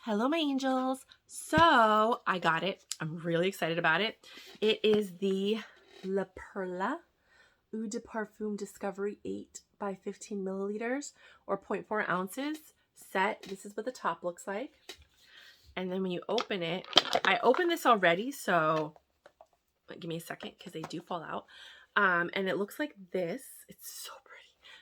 Hello, my angels. So I got it. I'm really excited about it. It is the La Perla Eau de Parfum Discovery 8 by 15 milliliters or 0.4 ounces set. This is what the top looks like. And then when you open it, I opened this already, so give me a second because they do fall out. And it looks like this. It's so pretty.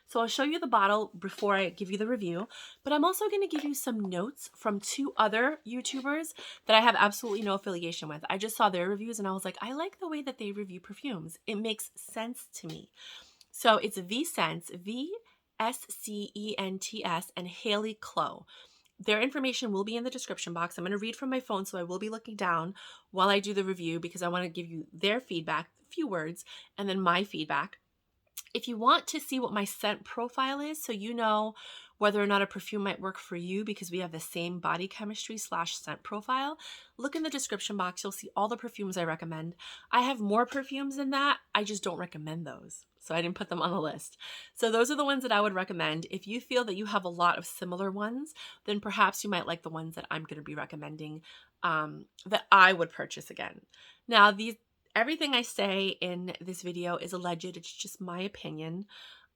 So I'll show you the bottle before I give you the review, but I'm also going to give you some notes from two other YouTubers that I have absolutely no affiliation with. I just saw their reviews and I was like, I like the way that they review perfumes. It makes sense to me. So it's V-Scents, V-S-C-E-N-T-S, and Haley Clow. Their information will be in the description box. I'm going to read from my phone, so I will be looking down while I do the review because I want to give you their feedback, a few words, and then my feedback. If you want to see what my scent profile is, so you know whether or not a perfume might work for you because we have the same body chemistry / scent profile, look in the description box. You'll see all the perfumes I recommend. I have more perfumes than that. I just don't recommend those. So I didn't put them on the list. So those are the ones that I would recommend. If you feel that you have a lot of similar ones, then perhaps you might like the ones that I'm going to be recommending that I would purchase again. Now, everything I say in this video is alleged. It's just my opinion.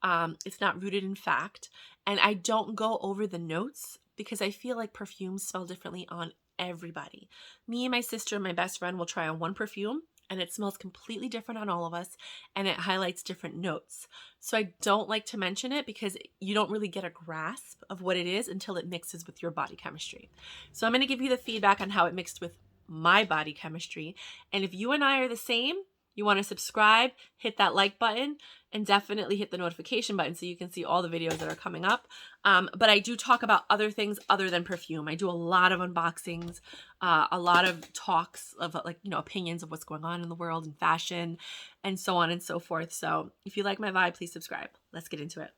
It's not rooted in fact. And I don't go over the notes because I feel like perfumes smell differently on everybody. Me and my sister and my best friend will try on one perfume and it smells completely different on all of us and it highlights different notes. So I don't like to mention it because you don't really get a grasp of what it is until it mixes with your body chemistry. So I'm going to give you the feedback on how it mixed with my body chemistry. And if you and I are the same, you want to subscribe, hit that like button, and definitely hit the notification button so you can see all the videos that are coming up. But I do talk about other things other than perfume. I do a lot of unboxings, a lot of talks of opinions of what's going on in the world and fashion and so on and so forth. So if you like my vibe, please subscribe. Let's get into it.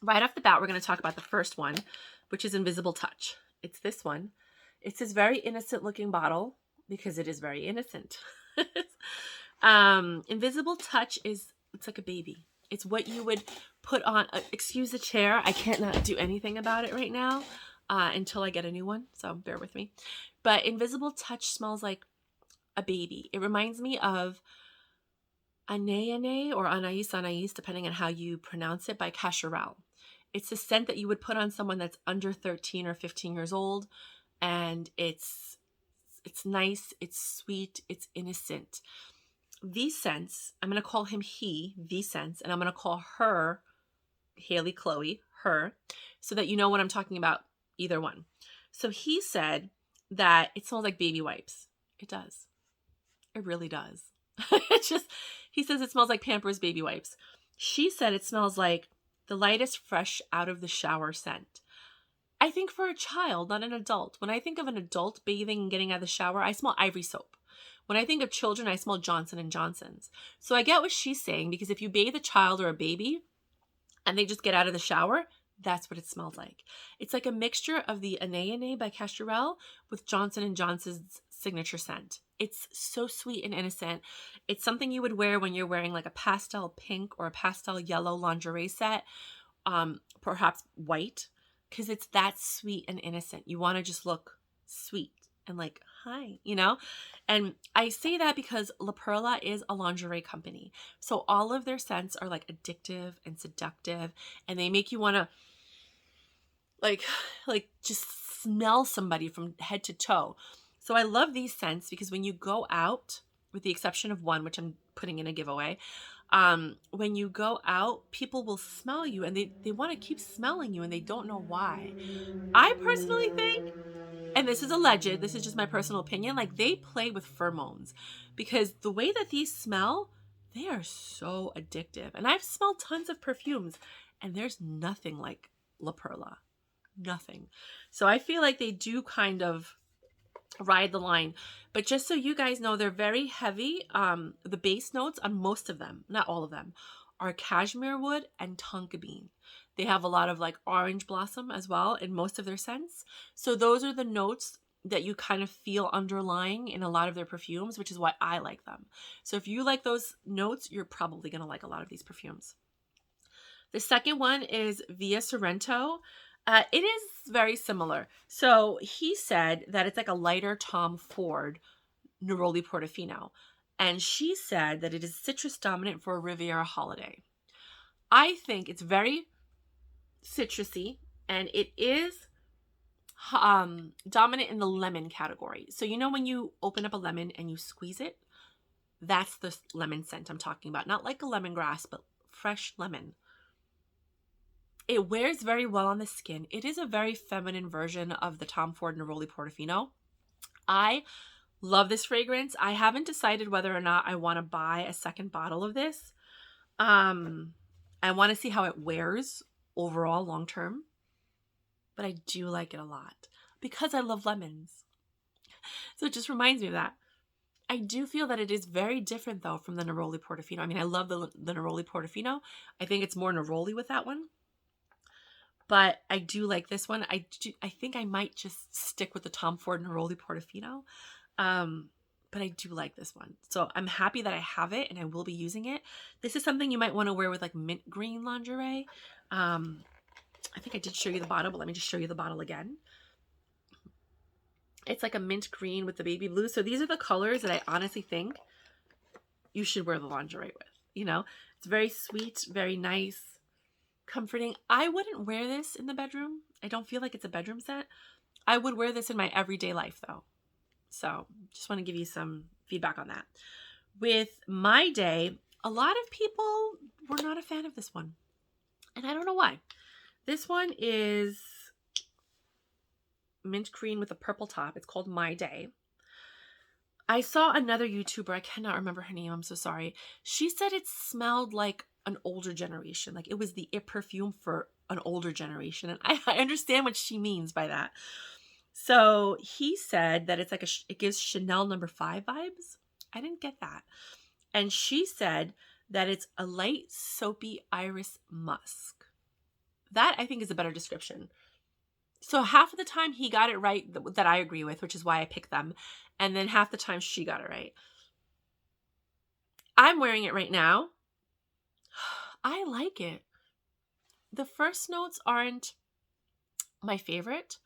Right off the bat, we're going to talk about the first one, which is Invisible Touch. It's this one. It's this very innocent looking bottle because it is very innocent. Invisible Touch it's like a baby. It's what you would put on, excuse the chair. I can't not do anything about it right now until I get a new one. So bear with me. But Invisible Touch smells like a baby. It reminds me of Anais or Anais, depending on how you pronounce it, by Cacharel. It's a scent that you would put on someone that's under 13 or 15 years old. And it's nice, it's sweet, it's innocent. V-Scents, I'm going to call him he, V-Scents, and I'm going to call her, Haley Chloe, her, so that you know what I'm talking about, either one. So he said that it smells like baby wipes. It does. It really does. He says it smells like Pampers baby wipes. She said it smells like the lightest fresh out of the shower scent. I think for a child, not an adult. When I think of an adult bathing and getting out of the shower, I smell Ivory soap. When I think of children, I smell Johnson & Johnson's. So I get what she's saying, because if you bathe a child or a baby and they just get out of the shower, that's what it smells like. It's like a mixture of the Anais by Cacharel with Johnson & Johnson's signature scent. It's so sweet and innocent. It's something you would wear when you're wearing like a pastel pink or a pastel yellow lingerie set, perhaps white, because it's that sweet and innocent. You want to just look sweet and like, hi, And I say that because La Perla is a lingerie company. So all of their scents are like addictive and seductive, and they make you want to like just smell somebody from head to toe. So I love these scents because when you go out, with the exception of one, which I'm putting in a giveaway, when you go out, people will smell you and they want to keep smelling you and they don't know why. I personally think, and this is alleged, this is just my personal opinion, like they play with pheromones, because the way that these smell, they are so addictive. And I've smelled tons of perfumes and there's nothing like La Perla. Nothing. So I feel like they do kind of ride the line. But just so you guys know, they're very heavy. The base notes on most of them, not all of them, are cashmere wood and tonka bean. They have a lot of like orange blossom as well in most of their scents. So those are the notes that you kind of feel underlying in a lot of their perfumes, which is why I like them. So if you like those notes, you're probably going to like a lot of these perfumes. The second one is via Sorrento. It is very similar. So he said that it's like a lighter Tom Ford neroli portofino. And she said that it is citrus dominant for a Riviera holiday. I think it's very citrusy, and it is dominant in the lemon category. So you know when you open up a lemon and you squeeze it, that's the lemon scent I'm talking about. Not like a lemongrass, but fresh lemon. It wears very well on the skin. It is a very feminine version of the Tom Ford Neroli Portofino. I love this fragrance. I haven't decided whether or not I want to buy a second bottle of this. I want to see how it wears overall long term. But I do like it a lot because I love lemons. So it just reminds me of that. I do feel that it is very different though from the Neroli Portofino. I mean, I love the Neroli Portofino. I think it's more Neroli with that one. But I do like this one. I think I might just stick with the Tom Ford Neroli Portofino. But I do like this one. So I'm happy that I have it and I will be using it. This is something you might want to wear with like mint green lingerie. I think I did show you the bottle, but let me just show you the bottle again. It's like a mint green with the baby blue. So these are the colors that I honestly think you should wear the lingerie with. You know, it's very sweet, very nice, comforting. I wouldn't wear this in the bedroom. I don't feel like it's a bedroom set. I would wear this in my everyday life though. So just want to give you some feedback on that. With My Day, a lot of people were not a fan of this one. And I don't know why. This one is mint green with a purple top. It's called My Day. I saw another YouTuber, I cannot remember her name, I'm so sorry. She said it smelled like an older generation. Like it was the it perfume for an older generation. And I understand what she means by that. So he said that it's like it gives Chanel No. 5 vibes. I didn't get that. And she said that it's a light soapy iris musk. That I think is a better description. So half of the time he got it right that I agree with, which is why I picked them. And then half the time she got it right. I'm wearing it right now. I like it. The first notes aren't my favorite,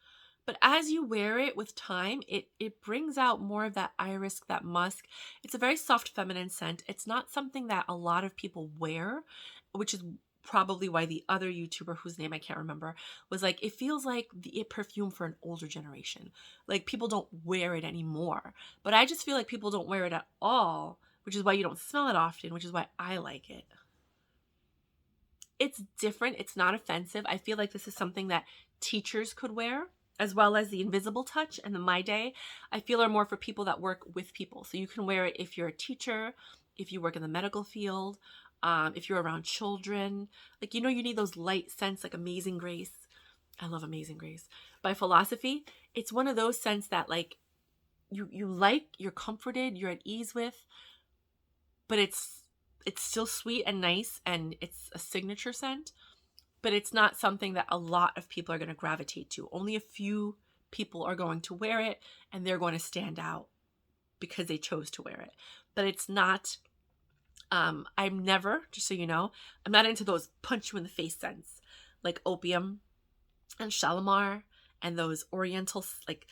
but as you wear it with time, it brings out more of that iris, that musk. It's a very soft feminine scent. It's not something that a lot of people wear, which is probably why the other YouTuber, whose name I can't remember, was like, it feels like the it perfume for an older generation. Like people don't wear it anymore. But I just feel like people don't wear it at all, which is why you don't smell it often, which is why I like it. It's different. It's not offensive. I feel like this is something that teachers could wear, as well as the Invisible Touch and the My Day. I feel are more for people that work with people. So you can wear it if you're a teacher, if you work in the medical field, if you're around children. Like, you know, you need those light scents like Amazing Grace. I love Amazing Grace. By Philosophy, it's one of those scents that like you like, you're comforted, you're at ease with, but it's still sweet and nice, and it's a signature scent, but it's not something that a lot of people are going to gravitate to. Only a few people are going to wear it, and they're going to stand out because they chose to wear it. But it's not, I'm never, just so you know, I'm not into those punch you in the face scents like Opium and Shalimar and those Oriental, like,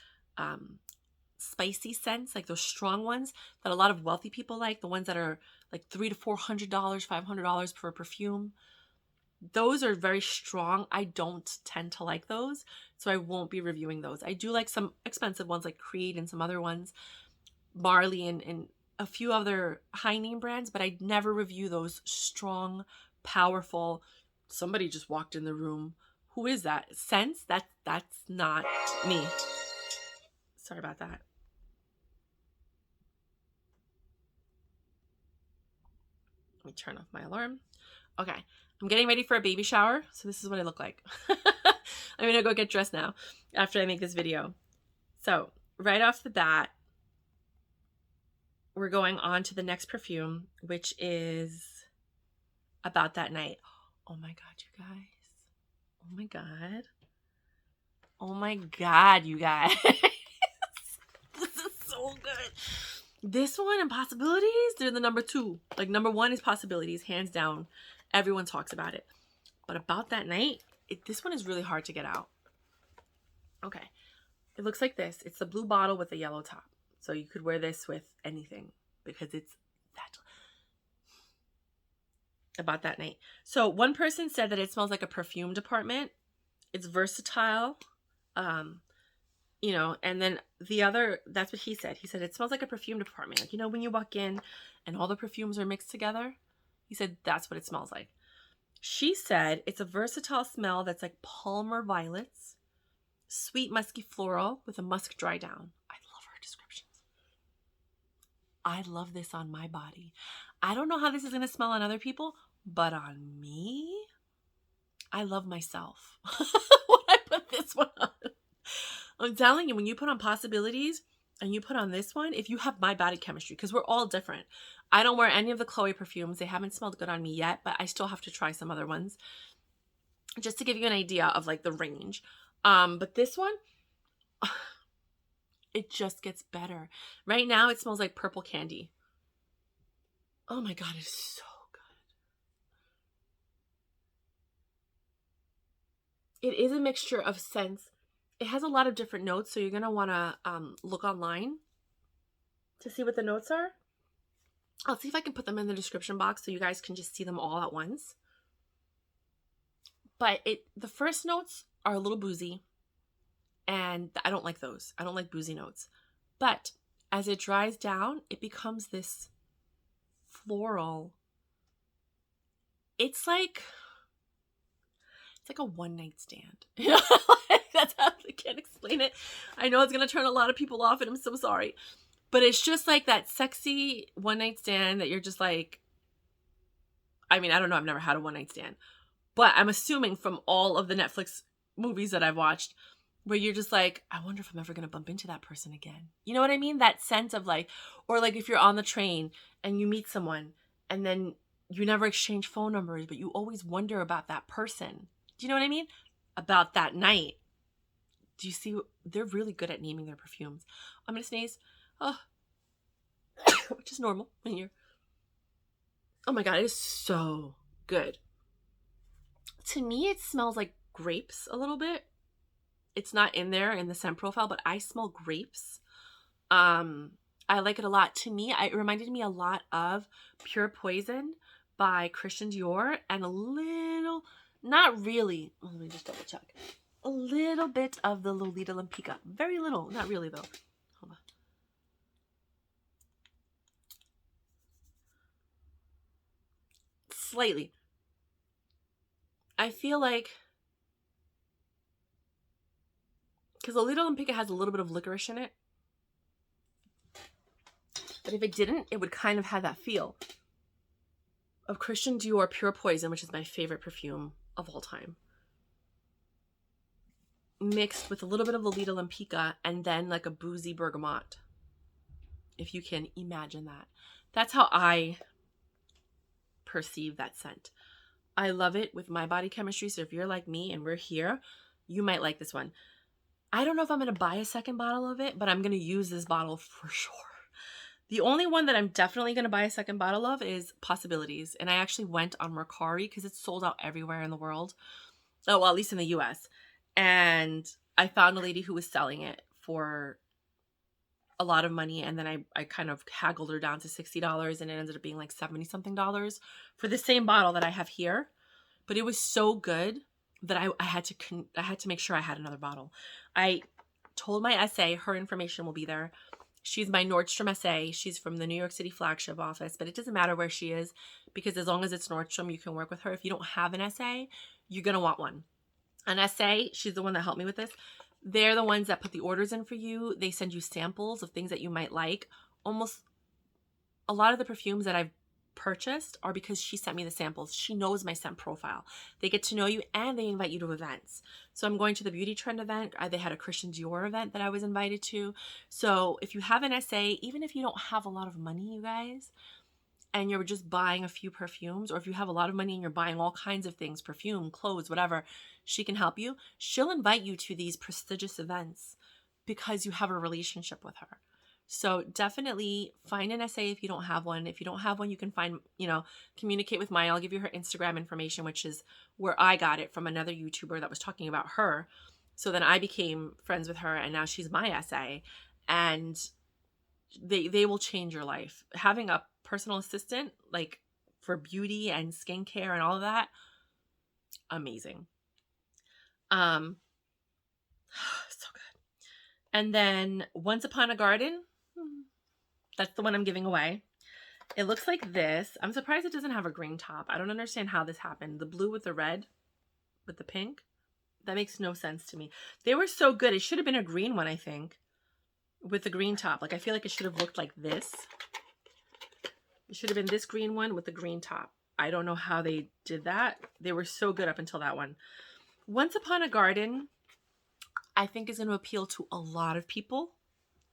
spicy scents, like those strong ones that a lot of wealthy people like, the ones that are like $300 to $400, $500 per perfume. Those are very strong. I don't tend to like those, so I won't be reviewing those. I do like some expensive ones like Creed and some other ones, Marley and a few other high name brands, but I never review those strong, powerful, somebody just walked in the room, who is that? Scents? That's not me. Sorry about that. Let me turn off my alarm. Okay, I'm getting ready for a baby shower, so this is what I look like. I'm gonna go get dressed now after I make this video. So right off the bat, we're going on to the next perfume, which is About That Night. Oh my God, you guys. Oh my God. Oh my God, you guys. This is so good. This one and Possibilities, they're the number 2. Like number 1 is Possibilities, hands down. Everyone talks about it. But About That Night, this one is really hard to get out. Okay. It looks like this. It's the blue bottle with the yellow top. So you could wear this with anything because it's that about that night. So one person said that it smells like a perfume department. It's versatile. You know, and then the other, that's what he said. He said it smells like a perfume department. Like, you know, when you walk in and all the perfumes are mixed together, he said that's what it smells like. She said it's a versatile smell that's like Palmer violets, sweet musky floral with a musk dry down. I love her descriptions. I love this on my body. I don't know how this is going to smell on other people, but on me, I love myself when I put this one on. I'm telling you, when you put on Possibilities and you put on this one, if you have my body chemistry, because we're all different. I don't wear any of the Chloe perfumes. They haven't smelled good on me yet, but I still have to try some other ones just to give you an idea of like the range. But this one, it just gets better. Right now, it smells like purple candy. Oh my God, it's so good. It is a mixture of scents. It has a lot of different notes, so you're going to want to look online to see what the notes are. I'll see if I can put them in the description box so you guys can just see them all at once. But the first notes are a little boozy, and I don't like those. I don't like boozy notes. But as it dries down, it becomes this floral. It's like a one-night stand. You know? That's how I can't explain it. I know it's going to turn a lot of people off, and I'm so sorry. But it's just like that sexy one-night stand that you're just like, I mean, I don't know. I've never had a one-night stand. But I'm assuming from all of the Netflix movies that I've watched, where you're just like, I wonder if I'm ever going to bump into that person again. You know what I mean? That sense of like, or like if you're on the train and you meet someone and then you never exchange phone numbers, but you always wonder about that person. Do you know what I mean? About that night. Do you see? They're really good at naming their perfumes. I'm going to sneeze. Oh, which is normal when you're... Oh my God, it is so good. To me, it smells like grapes a little bit. It's not in there in the scent profile, but I smell grapes. I like it a lot. To me, it reminded me a lot of Pure Poison by Christian Dior, and a little, not really, let me just double check. A little bit of the Lolita Lampica. Very little, not really though. Hold on. Slightly. I feel like, because Lolita Lampica has a little bit of licorice in it, but if it didn't, it would kind of have that feel of Christian Dior Pure Poison, which is my favorite perfume of all time, mixed with a little bit of Lolita Lampica and then like a boozy bergamot, if you can imagine that. That's how I perceive that scent. I love it with my body chemistry, so if you're like me and we're here, you might like this one. I don't know if I'm going to buy a second bottle of it, but I'm going to use this bottle for sure. The only one that I'm definitely going to buy a second bottle of is Possibilities. And I actually went on Mercari because it's sold out everywhere in the world. Oh, well, at least in the US. And I found a lady who was selling it for a lot of money. And then I kind of haggled her down to $60, and it ended up being like 70 something dollars for the same bottle that I have here. But it was so good that I had to make sure I had another bottle. I told my SA, her information will be there. She's my Nordstrom SA. She's from the New York City flagship office, but it doesn't matter where she is because as long as it's Nordstrom, you can work with her. If you don't have an SA, you're going to want one. An SA, she's the one that helped me with this. They're the ones that put the orders in for you. They send you samples of things that you might like. Almost a lot of the perfumes that I've purchased are because she sent me the samples. She knows my scent profile. They get to know you and they invite you to events. So I'm going to the Beauty Trend event. They had a Christian Dior event that I was invited to. So if you have an SA, even if you don't have a lot of money, you guys, and you're just buying a few perfumes, or if you have a lot of money and you're buying all kinds of things, perfume, clothes, whatever, she can help you. She'll invite you to these prestigious events because you have a relationship with her. So definitely find an SA if you don't have one. If you don't have one, you can communicate with Maya. I'll give you her Instagram information, which is where I got it from another YouTuber that was talking about her. So then I became friends with her, and now she's my SA, and they will change your life. Having a personal assistant, like for beauty and skincare and all of that, amazing. So good. And then Once Upon a Garden, that's the one I'm giving away. It looks like this. I'm surprised it doesn't have a green top. I don't understand how this happened. The blue with the red with the pink. That makes no sense to me. They were so good. It should have been a green one, I think, with the green top. Like, I feel like it should have looked like this. It should have been this green one with the green top. I don't know how they did that. They were so good up until that one. Once Upon a Garden, I think, is going to appeal to a lot of people.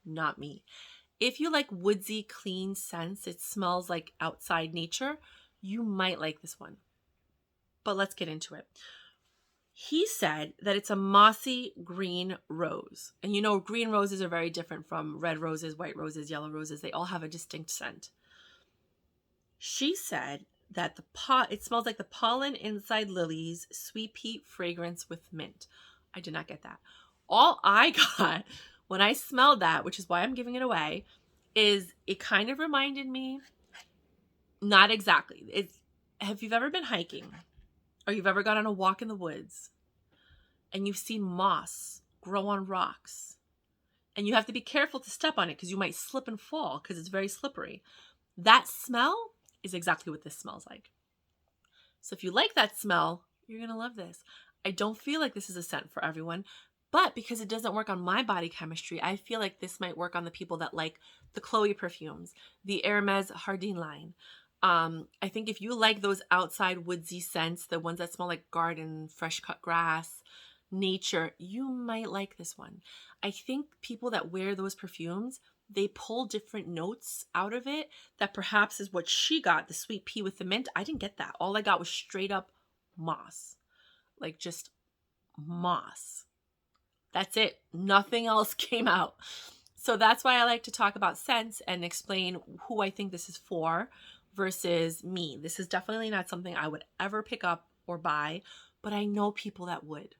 Not me. If you like woodsy, clean scents, it smells like outside nature, you might like this one. But let's get into it. He said that it's a mossy green rose. And you know, green roses are very different from red roses, white roses, yellow roses. They all have a distinct scent. She said that it smells like the pollen inside lilies, sweet pea fragrance with mint. I did not get that. All I got when I smelled that, which is why I'm giving it away, is it kind of reminded me, not exactly. Have you ever been hiking or you've ever gone on a walk in the woods and you've seen moss grow on rocks and you have to be careful to step on it because you might slip and fall because it's very slippery? That smell is exactly what this smells like. So if you like that smell, you're going to love this. I don't feel like this is a scent for everyone, but because it doesn't work on my body chemistry, I feel like this might work on the people that like the Chloe perfumes, the Hermes Jardin line. I think if you like those outside woodsy scents, the ones that smell like garden, fresh cut grass, nature, you might like this one. I think people that wear those perfumes, they pull different notes out of it that perhaps is what she got, the sweet pea with the mint. I didn't get that. All I got was straight up moss, like just moss. That's it. Nothing else came out. So that's why I like to talk about scents and explain who I think this is for versus me. This is definitely not something I would ever pick up or buy, but I know people that would.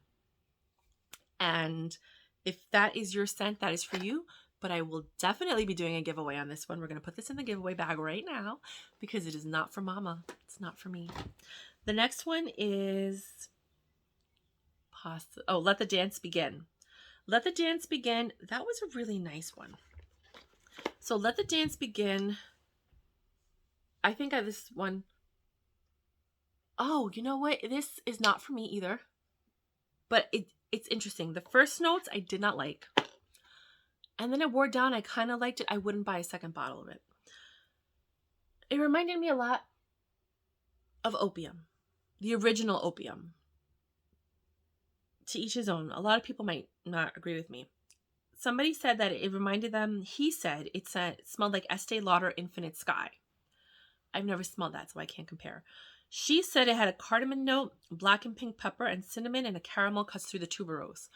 And if that is your scent, that is for you. But I will definitely be doing a giveaway on this one. We're going to put this in the giveaway bag right now because it is not for mama. It's not for me. The next one is Let the Dance Begin. Let the Dance Begin. That was a really nice one. So Let the Dance Begin. I think this one. Oh, you know what? This is not for me either. But it's interesting. The first notes I did not like. And then it wore down. I kind of liked it. I wouldn't buy a second bottle of it. It reminded me a lot of opium. The original opium. To each his own. A lot of people might not agree with me. Somebody said that it reminded them, he said it smelled like Estee Lauder Infinite Sky. I've never smelled that, so I can't compare. She said it had a cardamom note, black and pink pepper, and cinnamon, and a caramel cuts through the tuberose.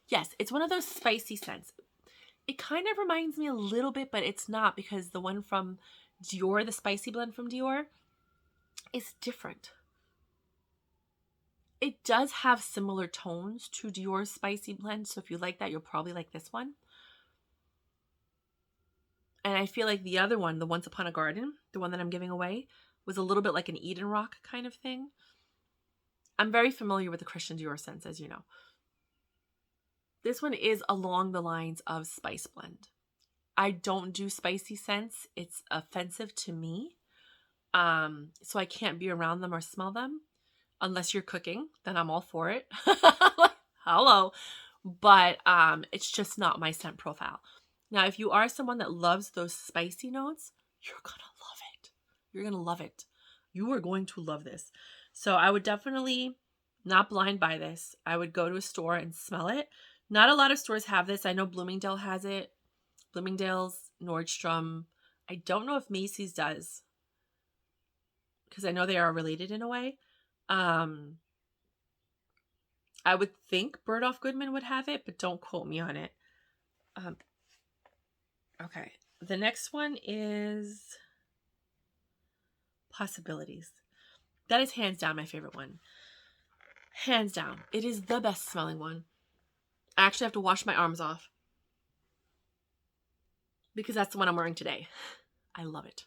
Yes, it's one of those spicy scents. It kind of reminds me a little bit, but it's not, because the one from Dior, the spicy blend from Dior, is different. It does have similar tones to Dior's spicy blend, so if you like that, you'll probably like this one. And I feel like the other one, the Once Upon a Garden, the one that I'm giving away, was a little bit like an Eden Rock kind of thing. I'm very familiar with the Christian Dior scents, as you know. This one is along the lines of spice blend. I don't do spicy scents. It's offensive to me. So I can't be around them or smell them. Unless you're cooking, then I'm all for it. Hello. But it's just not my scent profile. Now, if you are someone that loves those spicy notes, you're going to love it. You're going to love it. You are going to love this. So I would definitely not blind buy this. I would go to a store and smell it. Not a lot of stores have this. I know Bloomingdale has it. Bloomingdale's, Nordstrom. I don't know if Macy's does, because I know they are related in a way. I would think Bergdorf Goodman would have it, but don't quote me on it. Okay. The next one is Possibilities. That is hands down my favorite one. Hands down. It is the best smelling one. I actually have to wash my arms off because that's the one I'm wearing today. I love it.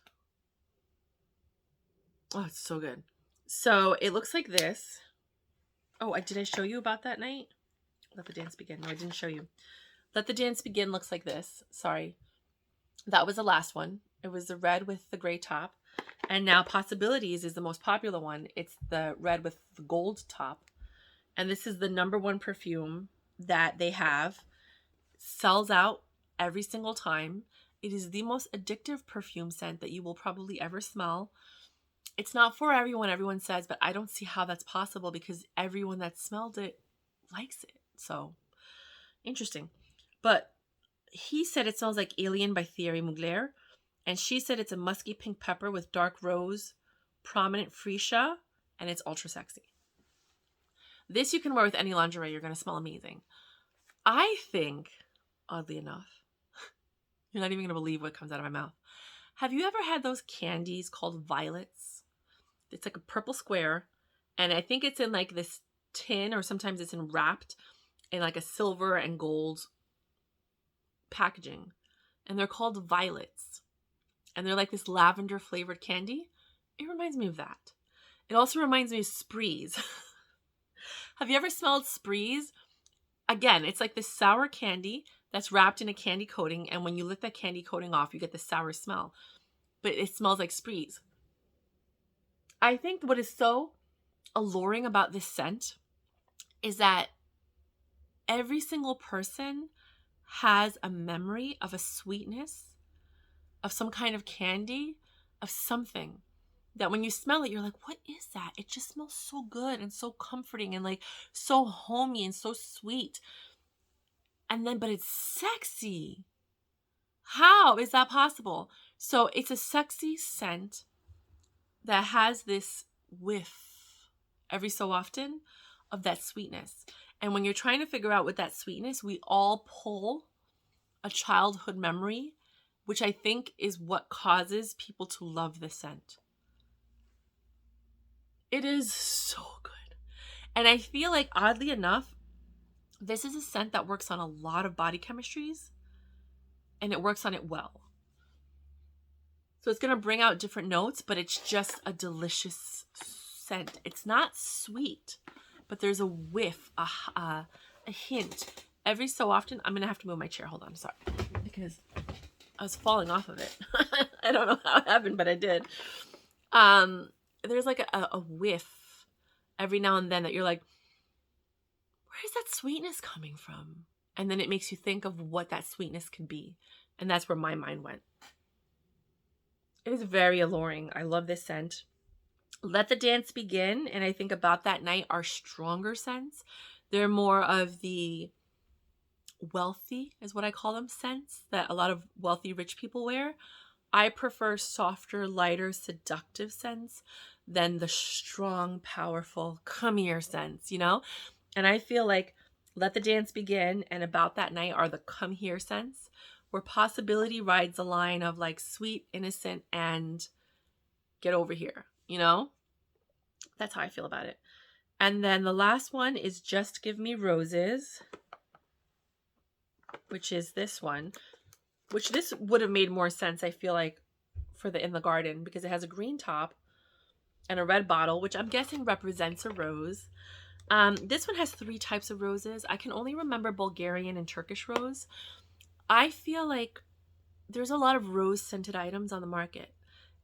Oh, it's so good. So it looks like this. Oh, did I show you about that night? Let the Dance Begin. No, I didn't show you. Let the Dance Begin looks like this. Sorry. That was the last one. It was the red with the gray top. And now Possibilities is the most popular one. It's the red with the gold top. And this is the #1 perfume that they have. Sells out every single time. It is the most addictive perfume scent that you will probably ever smell. It's not for everyone, everyone says, but I don't see how that's possible because everyone that smelled it likes it. So, interesting. But he said it smells like Alien by Thierry Mugler. And she said it's a musky pink pepper with dark rose, prominent freesia, and it's ultra sexy. This you can wear with any lingerie. You're going to smell amazing. I think, oddly enough, you're not even going to believe what comes out of my mouth. Have you ever had those candies called violets? It's like a purple square. And I think it's in like this tin, or sometimes it's wrapped in like a silver and gold packaging. And they're called violets. And they're like this lavender flavored candy. It reminds me of that. It also reminds me of sprees. Have you ever smelled sprees? Again, it's like this sour candy that's wrapped in a candy coating. And when you lick that candy coating off, you get this sour smell. But it smells like sprees. I think what is so alluring about this scent is that every single person has a memory of a sweetness, of some kind of candy, of something that when you smell it, you're like, what is that? It just smells so good and so comforting and like so homey and so sweet. And then, but it's sexy. How is that possible? So it's a sexy scent that has this whiff every so often of that sweetness. And when you're trying to figure out what that sweetness, we all pull a childhood memory, which I think is what causes people to love this scent. It is so good. And I feel like, oddly enough, this is a scent that works on a lot of body chemistries, and it works on it well. So it's going to bring out different notes, but it's just a delicious scent. It's not sweet, but there's a whiff, a hint. Every so often, I'm going to have to move my chair. Hold on, sorry. Because I was falling off of it. I don't know how it happened, but I did. There's like a whiff every now and then that you're like, where is that sweetness coming from? And then it makes you think of what that sweetness could be. And that's where my mind went. It is very alluring. I love this scent. Let the Dance Begin, and I think About That Night are stronger scents. They're more of the wealthy, is what I call them, scents that a lot of wealthy rich people wear. I prefer softer, lighter, seductive scents than the strong, powerful, come here scents, you know? And I feel like Let the Dance Begin and About That Night are the come here scents, where Possibility rides the line of like sweet, innocent, and get over here, you know? That's how I feel about it. And then the last one is Just Give Me Roses, which is this one, which this would have made more sense, I feel like, for the In the Garden, because it has a green top and a red bottle, which I'm guessing represents a rose. This one has 3 types of roses. I can only remember Bulgarian and Turkish rose. I feel like there's a lot of rose-scented items on the market,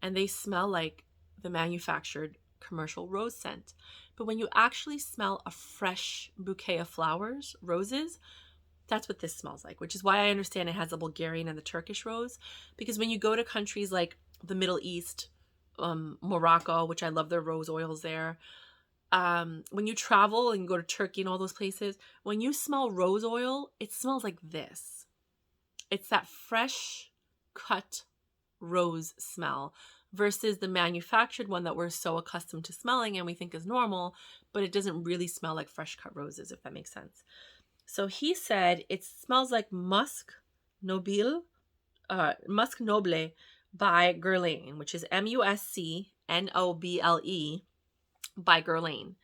and they smell like the manufactured commercial rose scent. But when you actually smell a fresh bouquet of flowers, roses, that's what this smells like, which is why I understand it has the Bulgarian and the Turkish rose. Because when you go to countries like the Middle East, Morocco, which I love their rose oils there, when you travel and you go to Turkey and all those places, when you smell rose oil, it smells like this. It's that fresh cut rose smell versus the manufactured one that we're so accustomed to smelling and we think is normal, but it doesn't really smell like fresh cut roses, if that makes sense. So he said it smells like Musk Noble by Guerlain, which is Musknoble by Guerlain,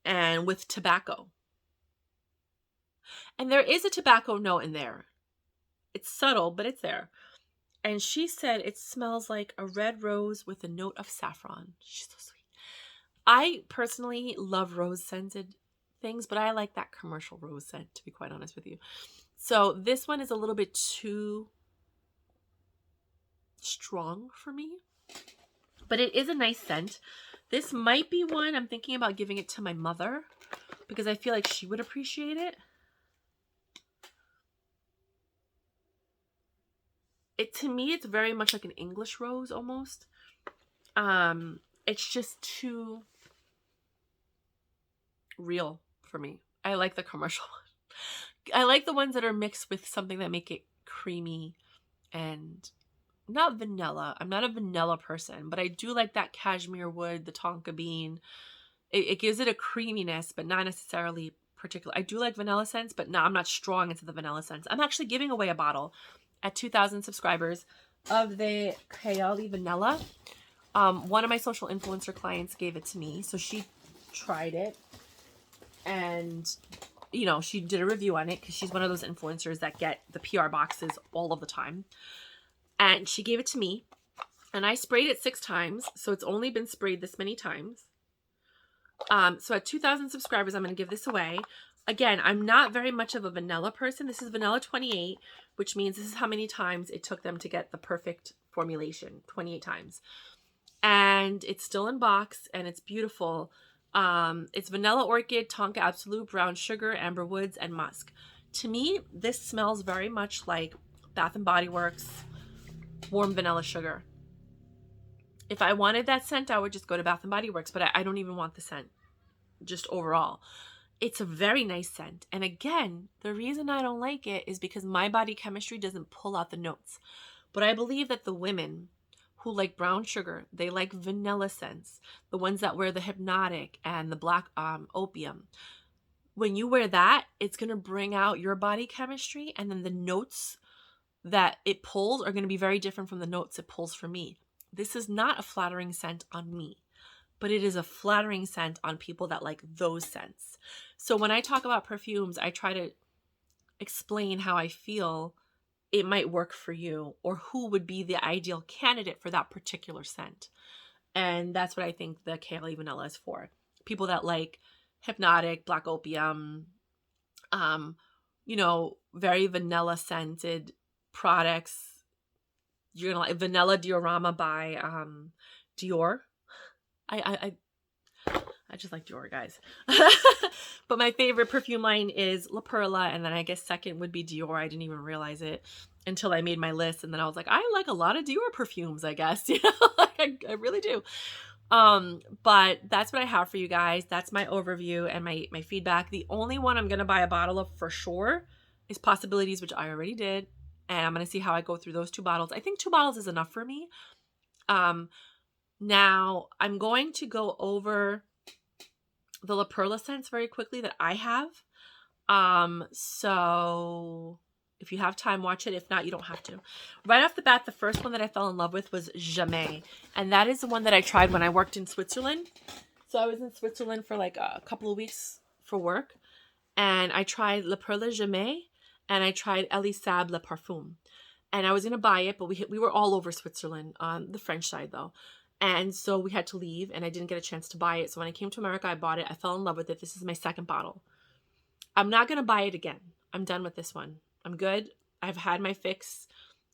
and with tobacco. And there is a tobacco note in there. It's subtle, but it's there. And she said it smells like a red rose with a note of saffron. She's so sweet. I personally love rose scented things, but I like that commercial rose scent, to be quite honest with you. So this one is a little bit too strong for me, but it is a nice scent. This might be one I'm thinking about giving it to my mother because I feel like she would appreciate it. To me, it's very much like an English rose almost. It's just too real for me. I like the commercial one. I like the ones that are mixed with something that make it creamy and not vanilla. I'm not a vanilla person, but I do like that cashmere wood, the tonka bean. It gives it a creaminess, but not necessarily particular. I do like vanilla scents, but no, I'm not strong into the vanilla scents. I'm actually giving away a bottle at 2,000 subscribers of the Kayali Vanilla. One of my social influencer clients gave it to me, so she tried it, and you know, she did a review on it because she's one of those influencers that get the PR boxes all of the time. And she gave it to me, and I sprayed it 6 times, so it's only been sprayed this many times. So at 2,000 subscribers, I'm going to give this away. Again, I'm not very much of a vanilla person. This is vanilla 28, which means this is how many times it took them to get the perfect formulation, 28 times. And it's still in box, and it's beautiful. It's vanilla orchid, tonka absolute, brown sugar, amber woods, and musk. To me, this smells very much like Bath & Body Works warm vanilla sugar. If I wanted that scent, I would just go to Bath & Body Works, but I don't even want the scent, just overall. It's a very nice scent. And again, the reason I don't like it is because my body chemistry doesn't pull out the notes. But I believe that the women who like brown sugar, they like vanilla scents, the ones that wear the Hypnotic and the black opium. When you wear that, it's going to bring out your body chemistry, and then the notes that it pulls are going to be very different from the notes it pulls for me. This is not a flattering scent on me, but it is a flattering scent on people that like those scents. So when I talk about perfumes, I try to explain how I feel it might work for you, or who would be the ideal candidate for that particular scent. And that's what I think the Kayali Vanilla is for. People that like Hypnotic, black opium, you know, very vanilla scented products. You're gonna like Vanilla Diorama by Dior. I just like Dior, guys. But my favorite perfume line is La Perla, and then I guess second would be Dior. I didn't even realize it until I made my list, and then I was like, I like a lot of Dior perfumes, I guess. You know, like I really do. But that's what I have for you guys. That's my overview and my feedback. The only one I'm gonna buy a bottle of for sure is Possibilities, which I already did, and I'm gonna see how I go through those 2 bottles. I think 2 bottles is enough for me. Now I'm going to go over the La Perla scents very quickly that I have. So if you have time, watch it. If not, you don't have to. Right off the bat, the first one that I fell in love with was Jamais. And that is the one that I tried when I worked in Switzerland. So I was in Switzerland for like a couple of weeks for work. And I tried La Perla Jamais, and I tried Elisab Le Parfum. And I was going to buy it, but we were all over Switzerland, on the French side though. And so we had to leave, and I didn't get a chance to buy it. So when I came to America, I bought it. I fell in love with it. This is my 2nd bottle. I'm not going to buy it again. I'm done with this one. I'm good. I've had my fix,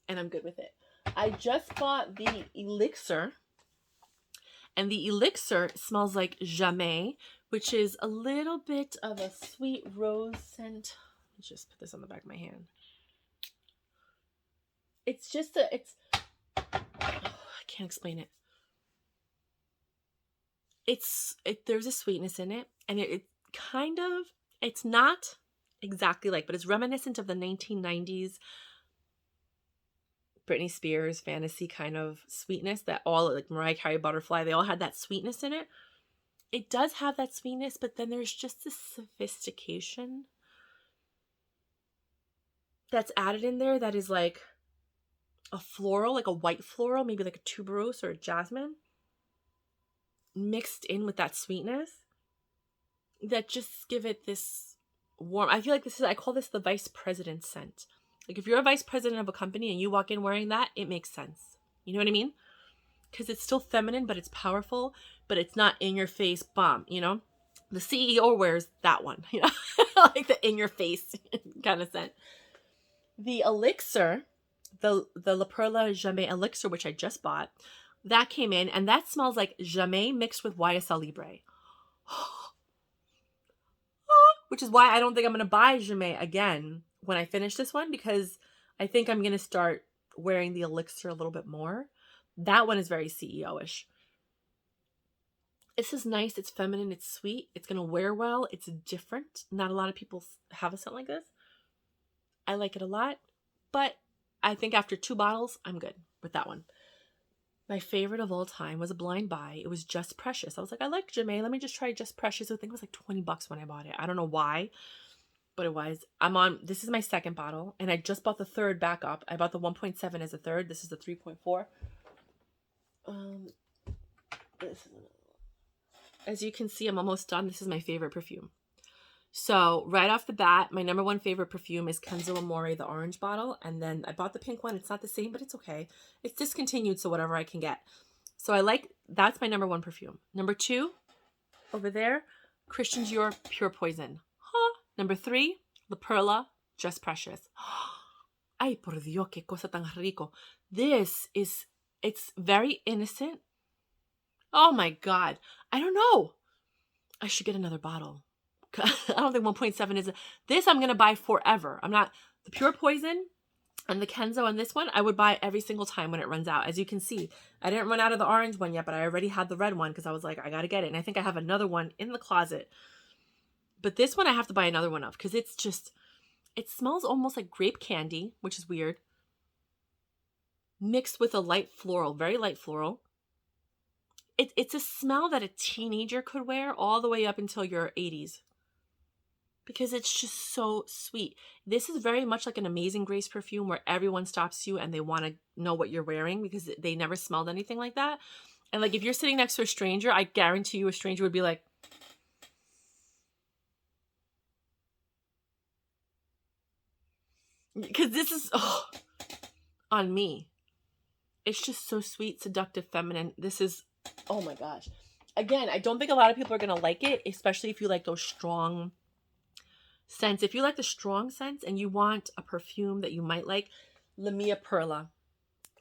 and I'm good with it. I just bought the Elixir, and the Elixir smells like Jamais, which is a little bit of a sweet rose scent. Let's just put this on the back of my hand. It's just I can't explain it. There's a sweetness in it, and it kind of, it's not exactly like, but it's reminiscent of the 1990s Britney Spears fantasy kind of sweetness that all, like Mariah Carey, Butterfly, they all had that sweetness in it. It does have that sweetness, but then there's just this sophistication that's added in there that is like a floral, like a white floral, maybe like a tuberose or a jasmine, mixed in with that sweetness that just give it this warm. I feel like I call this the vice president scent. Like if you're a vice president of a company and you walk in wearing that, it makes sense. You know what I mean? Because it's still feminine, but it's powerful, but it's not in your face bomb, you know? The CEO wears that one, you know? Like the in your face kind of scent. The elixir, the La Perla Jamais elixir, which I just bought, that came in, and that smells like Jamais mixed with YSL Libre. Which is why I don't think I'm going to buy Jamais again when I finish this one, because I think I'm going to start wearing the elixir a little bit more. That one is very CEO-ish. This is nice. It's feminine. It's sweet. It's going to wear well. It's different. Not a lot of people have a scent like this. I like it a lot, but I think after 2 bottles, I'm good with that one. My favorite of all time was a blind buy. It was Just Precious. I was like, I like Jamais. Let me just try Just Precious. I think it was like $20 when I bought it. I don't know why, but it was. This is my second bottle, and I just bought the third back up. I bought the 1.7 as a third. This is the 3.4. As you can see, I'm almost done. This is my favorite perfume. So right off the bat, my number 1 favorite perfume is Kenzo Amore, the orange bottle. And then I bought the pink one. It's not the same, but it's okay. It's discontinued, so whatever I can get. So that's my number 1 perfume. Number 2, over there, Christian Dior Pure Poison. Huh. Number 3, La Perla Just Precious. Ay, por Dios, qué cosa tan rico. It's very innocent. Oh my God. I don't know. I should get another bottle. I don't think 1.7 is this I'm going to buy forever. The Pure Poison and the Kenzo and this one, I would buy every single time when it runs out. As you can see, I didn't run out of the orange one yet, but I already had the red one because I was like, I got to get it. And I think I have another one in the closet. But this one I have to buy another one of because it smells almost like grape candy, which is weird, mixed with a light floral, very light floral. It's a smell that a teenager could wear all the way up until your 80s. Because it's just so sweet. This is very much like an Amazing Grace perfume where everyone stops you and they want to know what you're wearing because they never smelled anything like that. And like if you're sitting next to a stranger, I guarantee you a stranger would be like, because this is on me. It's just so sweet, seductive, feminine. This is, oh my gosh. Again, I don't think a lot of people are going to like it, especially if you like those strong scents. If you like the strong scents and you want a perfume that you might like, La Mia Perla.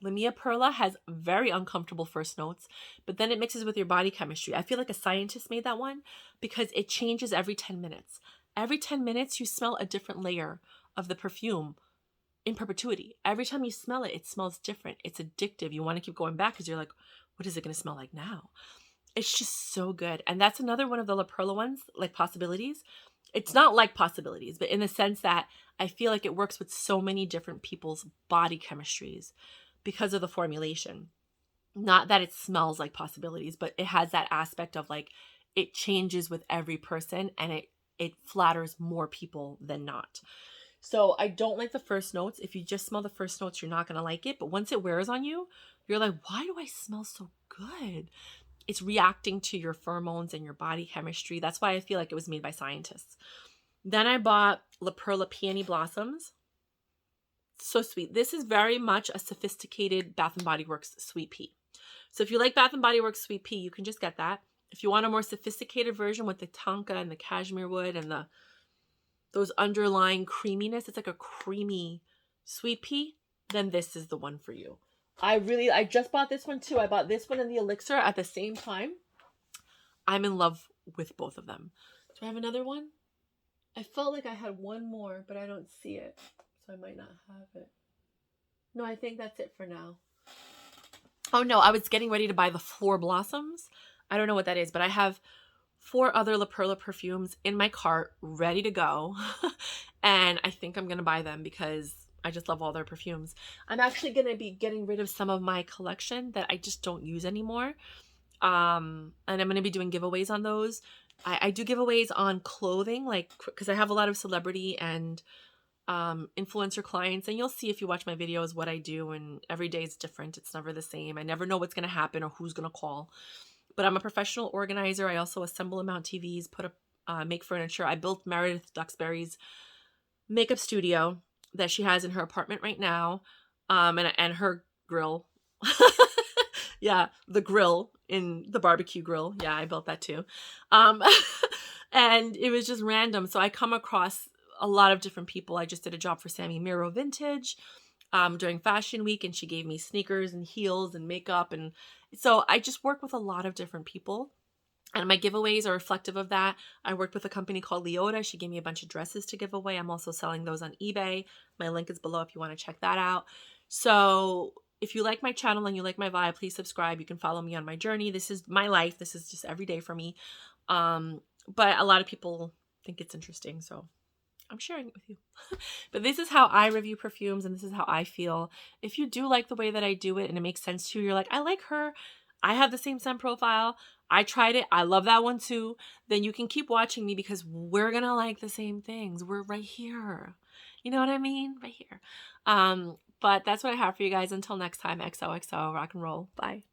La Mia Perla has very uncomfortable first notes, but then it mixes with your body chemistry. I feel like a scientist made that one because it changes every 10 minutes. Every 10 minutes, you smell a different layer of the perfume in perpetuity. Every time you smell it, it smells different. It's addictive. You want to keep going back because you're like, what is it going to smell like now? It's just so good. And that's another one of the La Perla ones, like Possibilities. It's not like Possibilities, but in the sense that I feel like it works with so many different people's body chemistries because of the formulation. Not that it smells like Possibilities, but it has that aspect of like it changes with every person and it flatters more people than not. So I don't like the first notes. If you just smell the first notes, you're not going to like it. But once it wears on you, you're like, why do I smell so good? It's reacting to your pheromones and your body chemistry. That's why I feel like it was made by scientists. Then I bought La Perla Peony Blossoms. So sweet. This is very much a sophisticated Bath & Body Works sweet pea. So if you like Bath & Body Works sweet pea, you can just get that. If you want a more sophisticated version with the tonka and the cashmere wood and those underlying creaminess, it's like a creamy sweet pea, then this is the one for you. I just bought this one too. I bought this one and the elixir at the same time. I'm in love with both of them. Do I have another one? I felt like I had one more, but I don't see it. So I might not have it. No, I think that's it for now. Oh no, I was getting ready to buy the Floor Blossoms. I don't know what that is, but I have 4 other La Perla perfumes in my cart ready to go. And I think I'm going to buy them because I just love all their perfumes. I'm actually going to be getting rid of some of my collection that I just don't use anymore. And I'm going to be doing giveaways on those. I do giveaways on clothing, like, because I have a lot of celebrity and influencer clients. And you'll see if you watch my videos what I do. And every day is different. It's never the same. I never know what's going to happen or who's going to call. But I'm a professional organizer. I also assemble and mount TVs, put up make furniture. I built Meredith Duxbury's makeup studio that she has in her apartment right now, and her grill. Yeah, the grill in the barbecue grill. Yeah, I built that too. Um, and it was just random. So I come across a lot of different people. I just did a job for Sammy Miro Vintage during Fashion Week, and she gave me sneakers and heels and makeup. And so I just work with a lot of different people. And my giveaways are reflective of that. I worked with a company called Leota. She gave me a bunch of dresses to give away. I'm also selling those on eBay. My link is below if you want to check that out. So if you like my channel and you like my vibe, please subscribe. You can follow me on my journey. This is my life. This is just every day for me. But a lot of people think it's interesting, so I'm sharing it with you. But this is how I review perfumes, and this is how I feel. If you do like the way that I do it and it makes sense to you, you're like, I like her. I have the same scent profile. I tried it. I love that one too. Then you can keep watching me because we're going to like the same things. We're right here. You know what I mean? Right here. But that's what I have for you guys. Until next time, XOXO, rock and roll. Bye.